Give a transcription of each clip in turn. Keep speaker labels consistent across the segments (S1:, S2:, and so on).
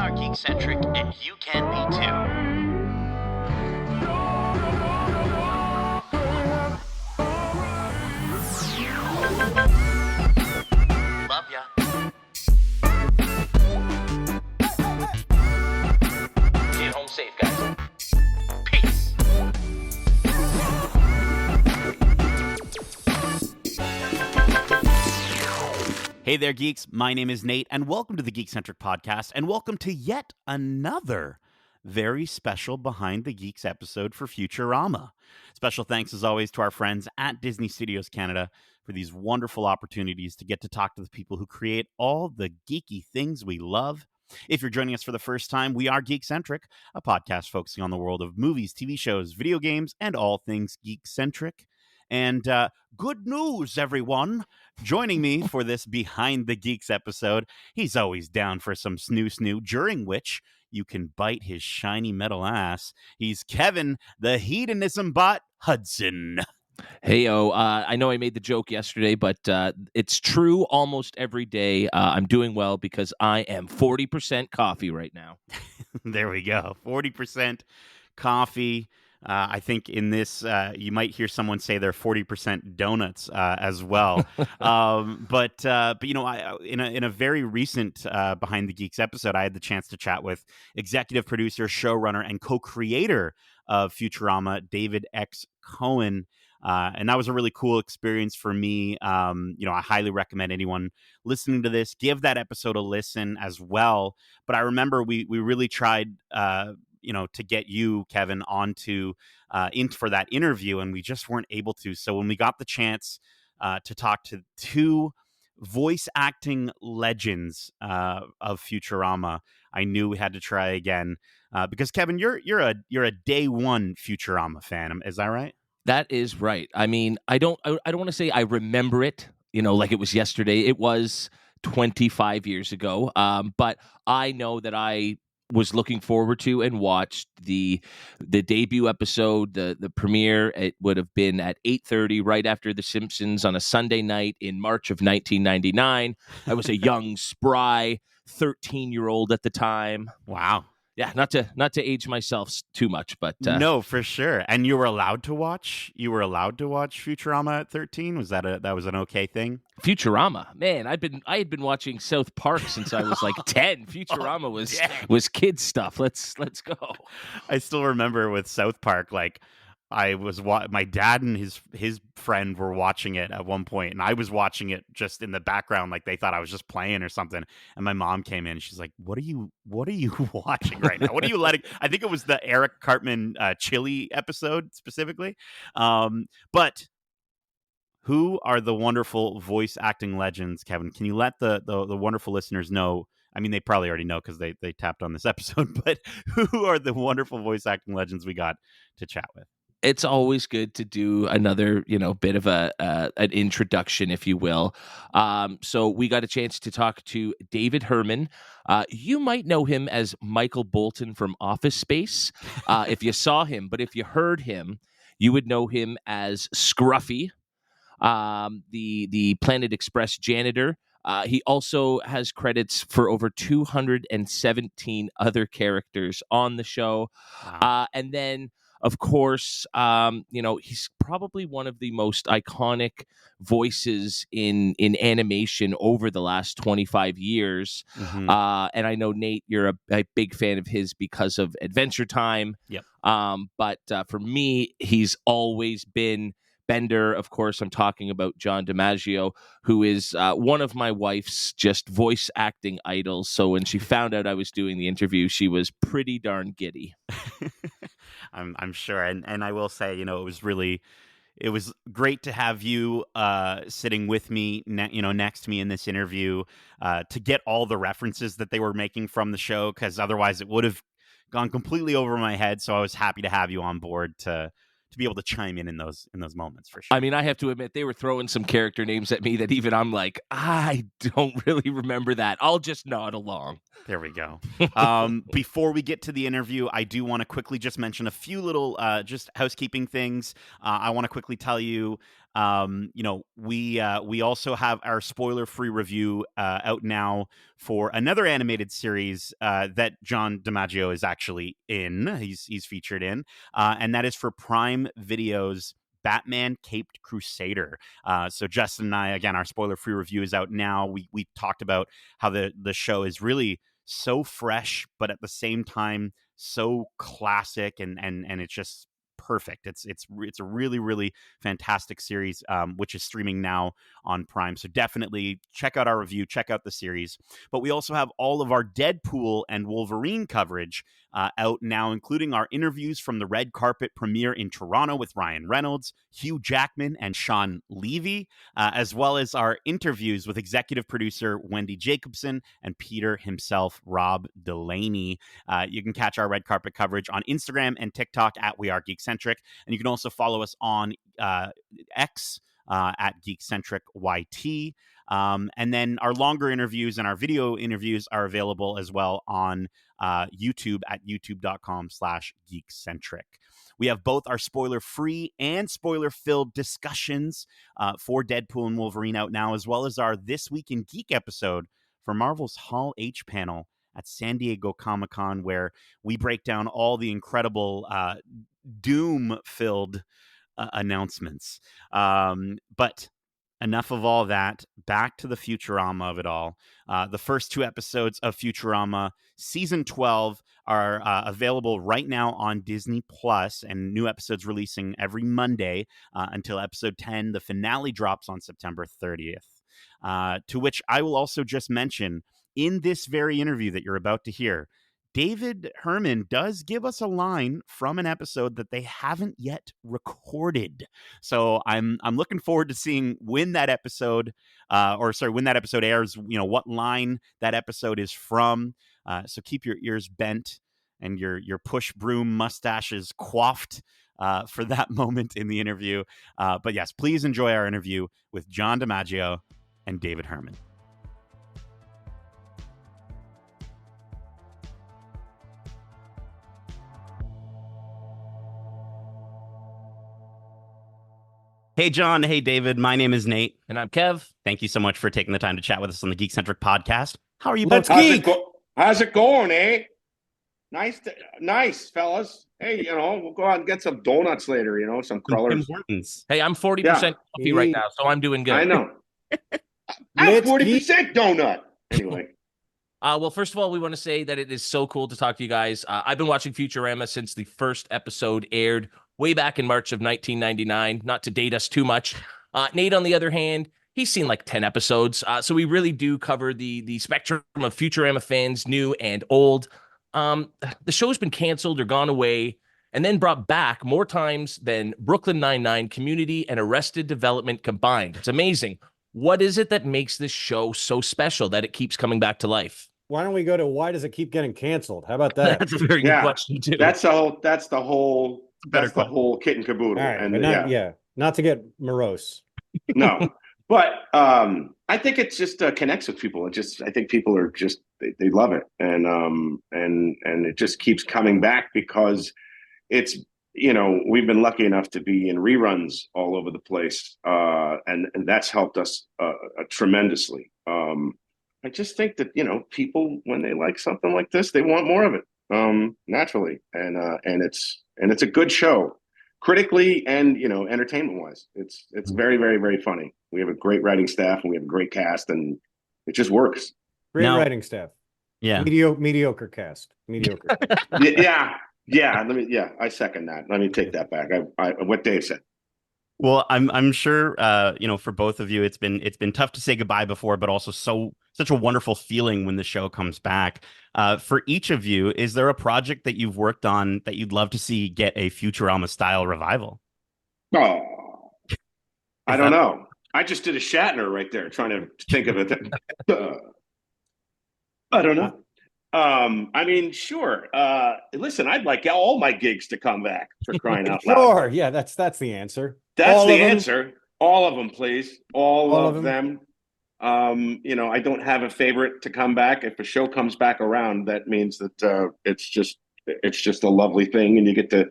S1: are Geekcentric, and you can be too. Love ya. Get home safe, guys. Peace. Hey there, geeks. My name is Nate, and welcome to the Geekcentric podcast, and welcome to yet another very special Behind the Geeks episode for Futurama. Special thanks, as always, to our friends at Disney Studios Canada for these wonderful opportunities to get to talk to the people who create all the geeky things we love. If you're joining us for the first time, we are Geekcentric, a podcast focusing on the world of movies, TV shows, video games, and all things geek-centric. And good news, everyone. Joining me for this Behind the Geeks episode, he's always down for some snoo-snoo, during which you can bite his shiny metal ass. He's Kevin, the hedonism bot Hudson.
S2: Hey-o, I know I made the joke yesterday, but it's true almost every day. I'm doing well because I am 40% coffee right now.
S1: There we go. 40% coffee. I think in this, you might hear someone say they're 40% donuts as well. But you know, in a very recent Behind the Geeks episode, I had the chance to chat with executive producer, showrunner, and co-creator of Futurama, David X. Cohen. And that was a really cool experience for me. You know, I highly recommend anyone listening to this give that episode a listen as well. But I remember we really tried, you know, to get you, Kevin, onto in for that interview, and we just weren't able to. So when we got the chance to talk to two voice acting legends of Futurama, I knew we had to try again because Kevin, you're a day one Futurama fan. Is that right?
S2: That is right. I mean, I don't want to say I remember it, you know, like it was yesterday. It was 25 years ago. But I know that I was looking forward to and watched the debut episode, the premiere. It would have been at 8:30 right after The Simpsons on a Sunday night in March of 1999. I was a young, spry 13-year-old at the time.
S1: Wow.
S2: Yeah, not to age myself too much, but
S1: no, for sure. And you were allowed to watch. You were allowed to watch Futurama at 13. Was that an okay thing?
S2: Futurama, man, I had been watching South Park since I was like 10. Futurama was kid stuff. Let's go.
S1: I still remember with South Park, like I was my dad and his friend were watching it at one point, and I was watching it just in the background, like they thought I was just playing or something. And my mom came in, and she's like, "What are you watching right now? What are you letting?" I think it was the Eric Cartman Chili episode specifically. But who are the wonderful voice acting legends, Kevin? Can you let the wonderful listeners know? I mean, they probably already know because they tapped on this episode. But who are the wonderful voice acting legends we got to chat with?
S2: It's always good to do another, you know, bit of an introduction, if you will. So we got a chance to talk to David Herman. You might know him as Michael Bolton from Office Space if you saw him, but if you heard him, you would know him as Scruffy, the Planet Express janitor. He also has credits for over 217 other characters on the show.
S1: Wow.
S2: And then, of course, you know, he's probably one of the most iconic voices in animation over the last 25 years.
S1: Mm-hmm.
S2: And I know, Nate, you're a big fan of his because of Adventure Time.
S1: Yep.
S2: But for me, he's always been Bender. Of course, I'm talking about John DiMaggio, who is one of my wife's just voice acting idols. So when she found out I was doing the interview, she was pretty darn giddy.
S1: I'm sure, and I will say, you know, it was great to have you sitting with me, next to me in this interview, to get all the references that they were making from the show, because otherwise it would have gone completely over my head. So I was happy to have you on board to be able to chime in those moments, for sure.
S2: I mean, I have to admit, they were throwing some character names at me that even I'm like, I don't really remember that. I'll just nod along.
S1: There we go. Before we get to the interview, I do want to quickly just mention a few little just housekeeping things. I want to quickly tell you We also have our spoiler-free review out now for another animated series that John DiMaggio is actually in. He's featured in, and that is for Prime Video's Batman Caped Crusader. So Justin and I, again, our spoiler-free review is out now. We talked about how the show is really so fresh, but at the same time so classic, and it's just perfect. It's a really, really fantastic series, which is streaming now on Prime. So definitely check out our review, check out the series. But we also have all of our Deadpool and Wolverine coverage out now, including our interviews from the red carpet premiere in Toronto with Ryan Reynolds, Hugh Jackman, and Sean Levy, as well as our interviews with executive producer Wendy Jacobson and Peter himself, Rob Delaney. You can catch our red carpet coverage on Instagram and TikTok at We Are Geekcentric, and you can also follow us on X at Geekcentric YT. And then our longer interviews and our video interviews are available as well on YouTube at youtube.com/Geekcentric. We have both our spoiler-free and spoiler-filled discussions for Deadpool and Wolverine out now, as well as our This Week in Geek episode for Marvel's Hall H panel at San Diego Comic-Con, where we break down all the incredible doom-filled announcements. But enough of all that. Back to the Futurama of it all. The first 2 episodes of Futurama season 12 are available right now on Disney Plus, and new episodes releasing every Monday until episode 10. The finale drops on September 30th. To which I will also just mention, in this very interview that you're about to hear, David Herman does give us a line from an episode that they haven't yet recorded. So I'm looking forward to seeing when that episode airs, what line that episode is from. So keep your ears bent and your push broom mustaches coiffed for that moment in the interview. But yes, please enjoy our interview with John DiMaggio and David Herman. Hey, John. Hey, David. My name is Nate.
S2: And I'm Kev.
S1: Thank you so much for taking the time to chat with us on the Geekcentric podcast. How are you both?
S3: How's it going, eh? Nice, fellas. Hey, we'll go out and get some donuts later, some crullers.
S2: Hey, I'm 40% coffee right now, so I'm doing good.
S3: I know. I'm 40% donut. Anyway.
S2: Well, first of all, we want to say that it is so cool to talk to you guys. I've been watching Futurama since the first episode aired way back in March of 1999, not to date us too much. Nate, on the other hand, he's seen like 10 episodes. So we really do cover the spectrum of Futurama fans, new and old. The show's been canceled or gone away and then brought back more times than Brooklyn Nine-Nine, Community, and Arrested Development combined. It's amazing. What is it that makes this show so special that it keeps coming back to life?
S4: Why don't we go to why does it keep getting canceled? How about that?
S2: That's a very good question too.
S3: That's the whole kit and caboodle.
S4: All right, and not to get morose.
S3: No, but I think it just connects with people. I think people are just they love it, and it just keeps coming back because it's we've been lucky enough to be in reruns all over the place, and that's helped us tremendously. I just think that people, when they like something like this, they want more of it, naturally, and it's a good show, critically and entertainment wise. It's very, very, very funny. We have a great writing staff and we have a great cast, and it just works.
S4: Great writing staff.
S1: Yeah.
S4: Mediocre cast. Mediocre.
S3: Yeah. I second that. Let me take that back. I what Dave said.
S1: Well, I'm sure for both of you, it's been tough to say goodbye before, but also such a wonderful feeling when the show comes back. For each of you, is there a project that you've worked on that you'd love to see get a Futurama style revival?
S3: Oh, I don't know. I just did a Shatner right there, trying to think of it. I don't know. I mean, sure. Listen, I'd like all my gigs to come back, for crying out loud.
S4: Sure, yeah, that's the answer.
S3: That's the answer. All of them, please. All of them. I don't have a favorite to come back. If a show comes back around, that means that it's just a lovely thing, and you get to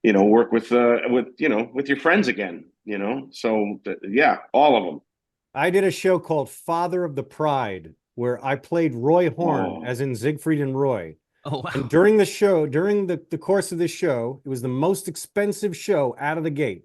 S3: work with your friends again. So yeah, all of them.
S4: I did a show called Father of the Pride, where I played Roy Horn,
S3: Oh.
S4: as in Siegfried and Roy.
S5: Oh, wow.
S4: And during the course of this show, it was the most expensive show out of the gate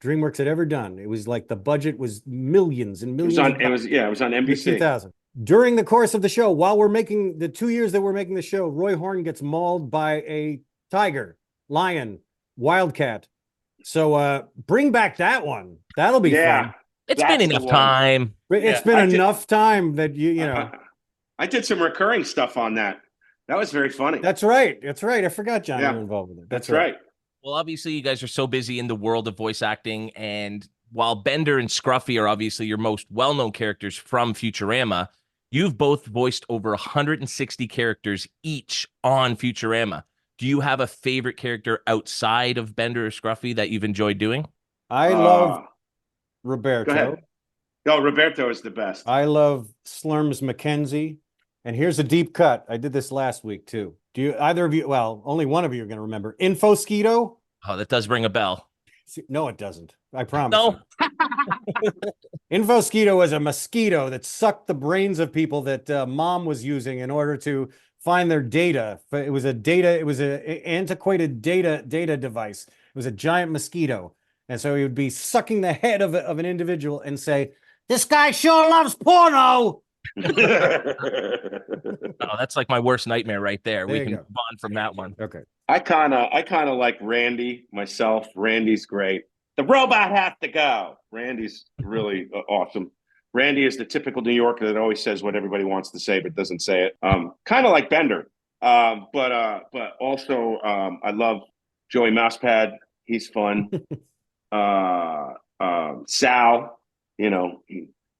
S4: DreamWorks had ever done. It was like the budget was millions and
S3: It was
S4: millions.
S3: it was on
S4: in
S3: NBC.
S4: 2000. During the course of the show, while we're making the 2 years that we're making the show, Roy Horn gets mauled by a tiger, lion, wildcat. So bring back that one. That'll be fun.
S2: It's been enough time.
S4: It's been enough time that you know.
S3: I did some recurring stuff on that. That was very funny.
S4: That's right. I forgot John, you were involved with it.
S3: That's right.
S2: Well, obviously, you guys are so busy in the world of voice acting, and while Bender and Scruffy are obviously your most well-known characters from Futurama, you've both voiced over 160 characters each on Futurama. Do you have a favorite character outside of Bender or Scruffy that you've enjoyed doing?
S4: I love Roberto.
S3: Go ahead. No, Roberto is the best.
S4: I love Slurms McKenzie. And here's a deep cut. I did this last week too. Do you either of you? Well, only one of you are going to remember Infoskeeto.
S2: Oh, that does ring a bell.
S4: No, it doesn't. I promise.
S2: No.
S4: Infoskeeto was a mosquito that sucked the brains of people that mom was using in order to find their data. It was an antiquated data device. It was a giant mosquito. And so he would be sucking the head of an individual and say, "This guy sure loves porno."
S2: Oh, that's like my worst nightmare right there. We can
S4: go.
S2: move on from that one.
S4: Okay.
S3: I kind of like Randy myself. Randy's great. The robot has to go. Randy's really awesome. Randy is the typical New Yorker that always says what everybody wants to say but doesn't say it. Kind of like Bender. But also I love Joey Mousepad. He's fun. Sal,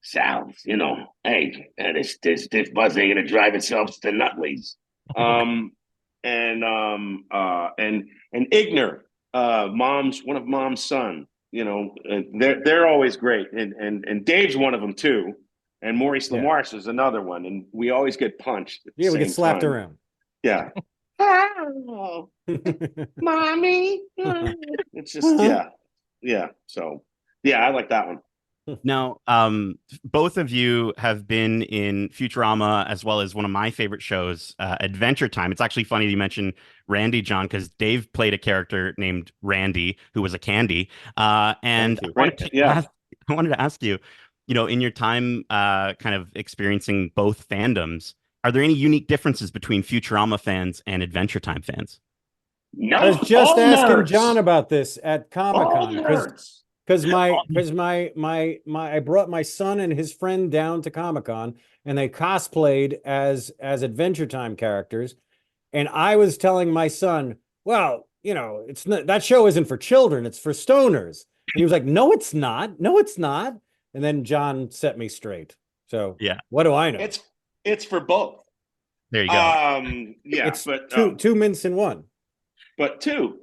S3: Sal, hey, this bus ain't gonna drive itself to Nutley's. And Igner, one of mom's son. They're always great, and Dave's one of them too, and Maurice LaMarche is another one, and we always get punched.
S4: Yeah, we get slapped around.
S3: Yeah. Oh, mommy. It's just yeah. So yeah, I like that one.
S1: Now, both of you have been in Futurama as well as one of my favorite shows, Adventure Time. It's actually funny you mentioned Randy, John, because Dave played a character named Randy who was a candy. And I wanted to ask you, in your time kind of experiencing both fandoms, are there any unique differences between Futurama fans and Adventure Time fans?
S3: No,
S4: I was just asking
S3: nerds.
S4: John about this at Comic-Con because I brought my son and his friend down to Comic-Con and they cosplayed as Adventure Time characters, and I was telling my son, well, it's not, that show isn't for children, it's for stoners. And he was like, no, it's not. And then John set me straight. So
S1: yeah,
S4: what do I know?
S3: It's for both.
S1: There you go.
S3: Yeah,
S4: it's
S3: but
S4: two mints in one.
S3: But two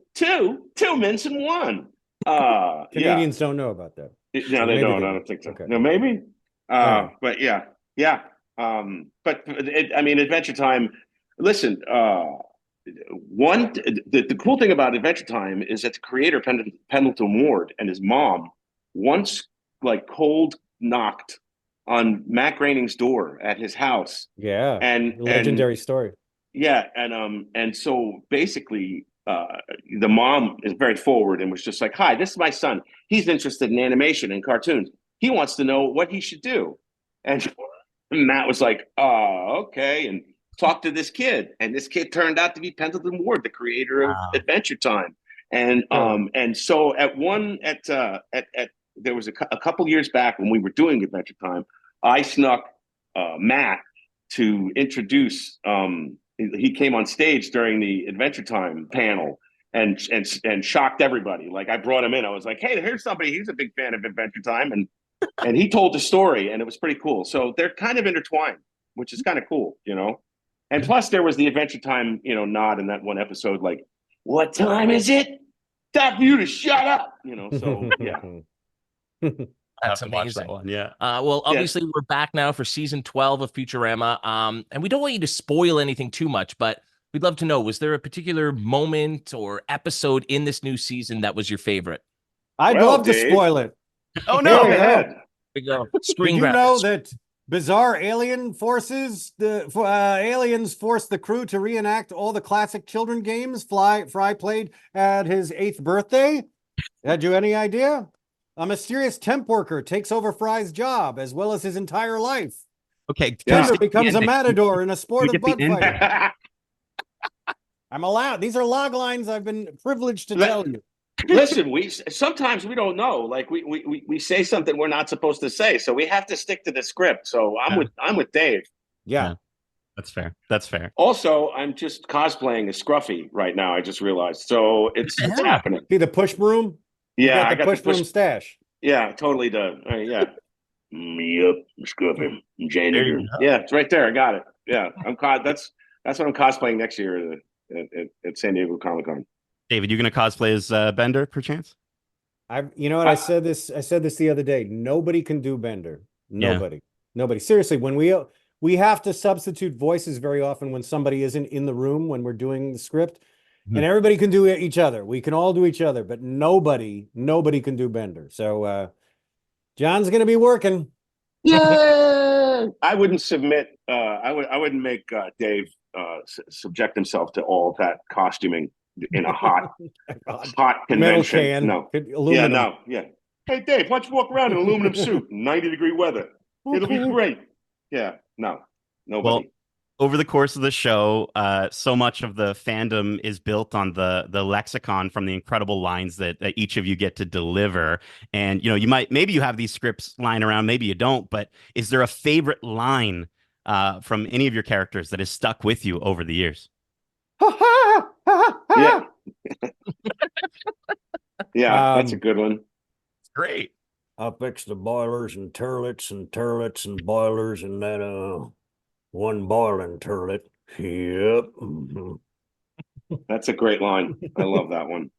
S3: mints in one.
S4: Canadians don't know about that.
S3: No, they don't. I don't think so.
S4: Okay.
S3: No, maybe.
S4: Right.
S3: But yeah. But Adventure Time. Listen, the cool thing about Adventure Time is that the creator Pendleton Ward and his mom once cold knocked on Matt Groening's door at his house.
S4: Yeah,
S3: and
S4: legendary story.
S3: Yeah, and so basically, the mom is very forward and was just like, "Hi, this is my son. He's interested in animation and cartoons. He wants to know what he should do." And Matt was like, "Oh, okay," and talked to this kid, and this kid turned out to be Pendleton Ward, the creator of Adventure Time. And so there was a couple years back when we were doing Adventure Time, I snuck Matt to introduce. He came on stage during the Adventure Time panel and shocked everybody. Like, I brought him in. I was like, "Hey, here's somebody. He's a big fan of Adventure Time," and he told the story, and it was pretty cool. So they're kind of intertwined, which is kind of cool, And plus, there was the Adventure Time, nod in that one episode, like, "What time is it? Time for you to shut up," So yeah.
S2: That's amazing.
S1: That one, yeah.
S2: Well, obviously, we're back now for season 12 of Futurama. And we don't want you to spoil anything too much, but we'd love to know, was there a particular moment or episode in this new season that was your favorite?
S4: I'd love to spoil it.
S1: Oh
S4: Here
S1: no!
S4: we go.
S3: ahead.
S2: We go.
S4: Did
S2: Screen
S4: you
S2: grab.
S4: know that bizarre alien forces aliens forced the crew to reenact all the classic children games Fry played at his 8th birthday? Had you any idea? A mysterious temp worker takes over Fry's job as well as his entire life.
S1: Okay,
S3: Yeah.
S4: Tender becomes a matador in a sport
S1: You
S4: of
S1: get the
S4: bug
S1: ending.
S4: fighting. I'm allowed. These are log lines I've been privileged to tell you.
S3: Listen, sometimes we don't know. Like we say something we're not supposed to say, so we have to stick to the script. So I'm with Dave.
S4: Yeah.
S1: That's fair. That's fair.
S3: Also, I'm just cosplaying a Scruffy right now. I just realized, so it's happening.
S4: See the push broom? You
S3: Yeah,
S4: got
S3: I
S4: the
S3: got
S4: push broom stash.
S3: Yeah, totally done. Yeah. Yep, Scruffy, janitor.
S1: There you go.
S3: Yeah, it's right there. I got it. Yeah, that's what I'm cosplaying next year at San Diego Comic-Con.
S1: David, you going to cosplay as Bender, perchance?
S4: You know what? I said this the other day. Nobody can do Bender. Nobody. Seriously, when we have to substitute voices very often when somebody isn't in the room when we're doing the script, and everybody can do each other. We can all do each other, but nobody can do Bender. So John's going to be working.
S3: Yeah, I wouldn't submit. I wouldn't make Dave subject himself to all that costuming in a hot convention.
S4: Metal can.
S3: No.
S4: Aluminum.
S3: Yeah, no. Yeah. Hey, Dave, why don't you walk around in an aluminum suit in 90-degree weather? It'll be great. Yeah. No. Nobody.
S1: Well, over the course of the show, so much of the fandom is built on the lexicon from the incredible lines that each of you get to deliver. And maybe you have these scripts lying around, maybe you don't. But is there a favorite line from any of your characters that has stuck with you over the years?
S3: Yeah. Yeah, that's a good one.
S1: Great.
S4: I'll fix the boilers and turlets and boilers and that one boiling turlet. Yep.
S3: That's a great line. I love that one.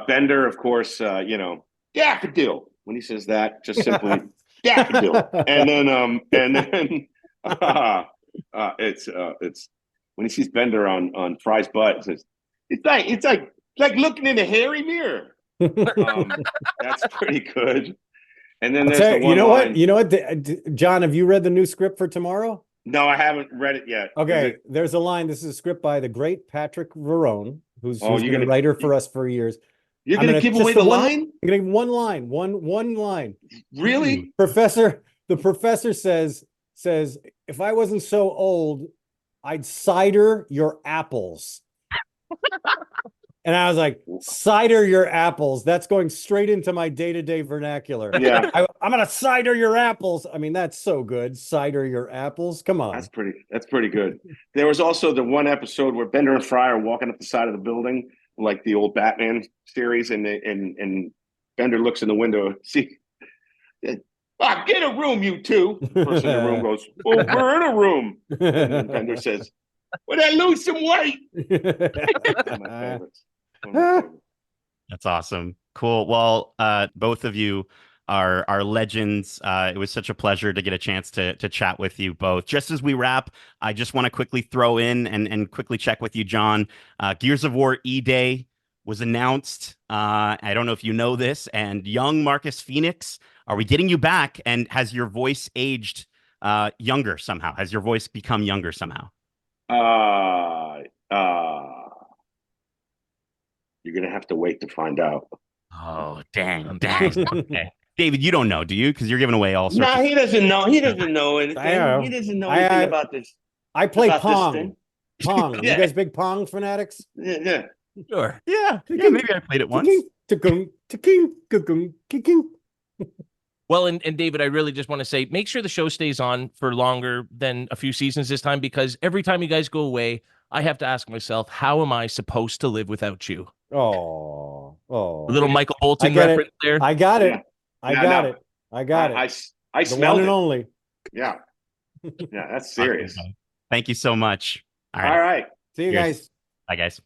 S3: Bender, of course, daffodil. When he says that, just simply daffodil. And then it's when he sees Bender on Fry's butt, it says it's like looking in a hairy mirror. That's pretty good. And then there's the one line.
S4: You know what, John, have you read the new script for tomorrow?
S3: No, I haven't read it yet.
S4: Okay, there's a line. This is a script by the great Patrick Verone, who's been a writer for us for years.
S3: You're going to give away the line?
S4: I'm going to give one line. One line.
S3: Really?
S4: The professor says, if I wasn't so old, I'd cider your apples. And I was like, cider your apples. That's going straight into my day-to-day vernacular.
S3: Yeah.
S4: I'm going to cider your apples. I mean, that's so good. Cider your apples. Come on.
S3: That's pretty good. There was also the one episode where Bender and Fry are walking up the side of the building, like the old Batman series, and Bender looks in the window. See, get a room, you two. The person in the room goes, "Oh, we're in a room." And then Bender says, "Well, then lose some weight." One of my favorites.
S1: That's awesome. Cool. Well, both of you are legends. It was such a pleasure to get a chance to chat with you both. Just as we wrap, I just want to quickly throw in and quickly check with you, John. Gears of War E-Day was announced. I don't know if you know this. And young Marcus Phoenix, are we getting you back? And has your voice aged younger somehow? Has your voice become younger somehow?
S3: You're gonna have to wait to find out.
S1: Oh, dang. Okay. David, you don't know, do you? Because you're giving away all sorts.
S3: No, he doesn't know. He doesn't know anything. He doesn't know anything about this.
S4: I play Pong. Pong.
S3: Yeah.
S4: You guys big Pong fanatics?
S3: Yeah.
S1: Sure. Yeah, maybe I played it once.
S2: Well, and David, I really just want to say, make sure the show stays on for longer than a few seasons this time, because every time you guys go away, I have to ask myself, how am I supposed to live without you?
S4: Oh.
S2: A little Michael Bolton reference there.
S4: I got it.
S3: Yeah.
S4: I got it.
S3: I
S4: the
S3: smelled
S4: one and
S3: it.
S4: only.
S3: Yeah. Yeah, that's serious.
S1: Thank you so much.
S3: All right.
S4: See you
S1: Cheers.
S4: guys.
S1: Bye, guys.